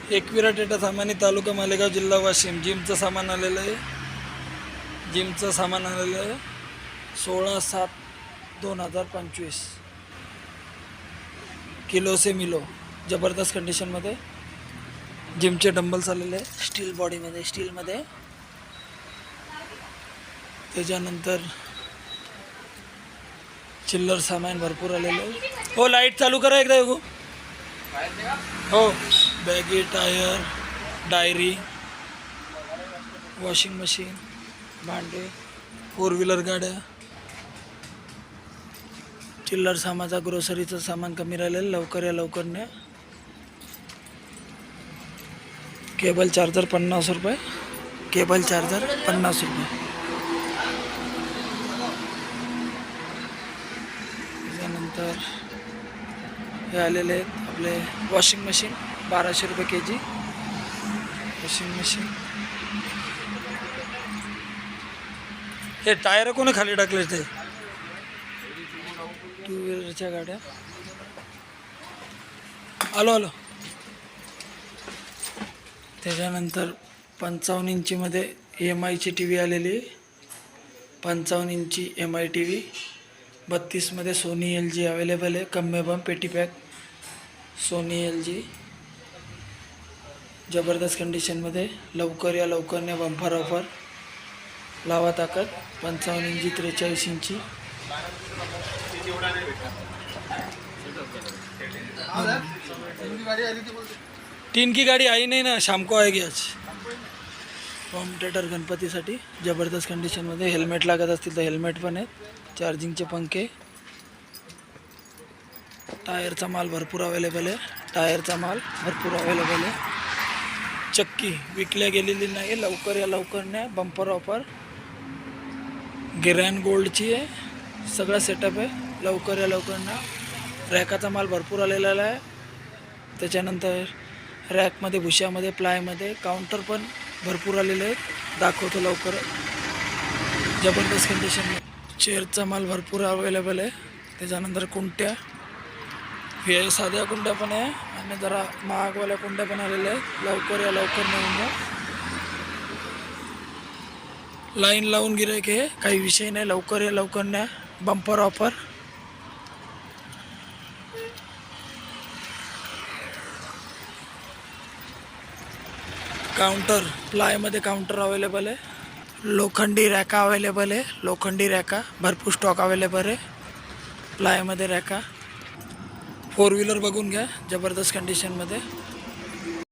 एकविरा टेटा सामानी, तालुका मालेगाव, जिल्हा वाशिम. जिमचं सामान आलेलं आहे. 16/7/2025. किलो से मिलो. जबरदस्त कंडिशनमध्ये जिमचे डंबल्स आलेले आहे, स्टील बॉडीमध्ये, स्टीलमध्ये. त्याच्यानंतर चिल्लर सामान भरपूर आलेलं आहे. हो, लाईट चालू करा एकदा. हो, baggy, tyre, diary, washing machine, भांडे, 4 व्हीलर गाड्या, चिल्लर सामाचा, ग्रोसरीचं सामान कमी राहिलेलं. लवकर या, लवकर न्या. केबल चार्जर 50 रुपये. केबल चार्जर 50 रुपये. त्याच्यानंतर हे आलेले आहेत आपले वॉशिंग मशीन, 1200 रुपये के जी. Washing machine. हे टायर कोणी खाली टाकले? ते 2 व्हीलरच्या गाड्या. आलो. त्याच्यानंतर 55 इंचीमध्ये MIची टी व्ही आलेली. 55 इंची MI टी व्ही. 32मध्ये सोनी LG अवेलेबल आहे. कम्मे बम पेटी पॅक सोनी LG, जबरदस्त कंडिशनमध्ये. लवकर या, लवकर न्या. बंपर ऑफर, लावा ताकद. 55 इंची, 43 इंची. तीन की गाडी आई नाही ना, शाम को आएगी आज. होम थिएटर गणपतीसाठी जबरदस्त कंडिशनमध्ये. हेल्मेट लागत असतील तर हेल्मेट पण आहेत. चार्जिंगचे पंखे. टायरचा माल भरपूर अवेलेबल आहे. चक्की विकल्या गेलेली नाही. लवकर या, लवकर न्या. Bumper offer. गिरॅन गोल्डची आहे. सगळा सेटअप आहे. लवकर या, लवकर न्या. रॅकाचा माल भरपूर आलेला आहे. त्याच्यानंतर रॅकमध्ये, भुश्यामध्ये, प्लायमध्ये. काउंटर पण भरपूर आलेले आहेत. दाखवतो लवकर. जबरदस्त कंडिशन. चेअरचा माल भरपूर अवेलेबल आहे. त्याच्यानंतर कुंट्या, हे साध्या कुंड्या पण आहे आणि जरा महागवाल्या कुंड्या पण आलेल्या आहेत. लवकर या, लवकर नेऊन द्या. लाईन लावून गिऱ्हाईक आहे, काही विषय नाही. लवकर या, लवकर न्या. Bumper offer. काउंटर, प्लायमध्ये काउंटर अवेलेबल आहे. लोखंडी रॅका अवेलेबल आहे. लोखंडी रॅका भरपूर स्टॉक अवेलेबल आहे. प्लायमध्ये रॅका. 4 व्हीलर बघून घ्या, जबरदस्त कंडिशनमध्ये.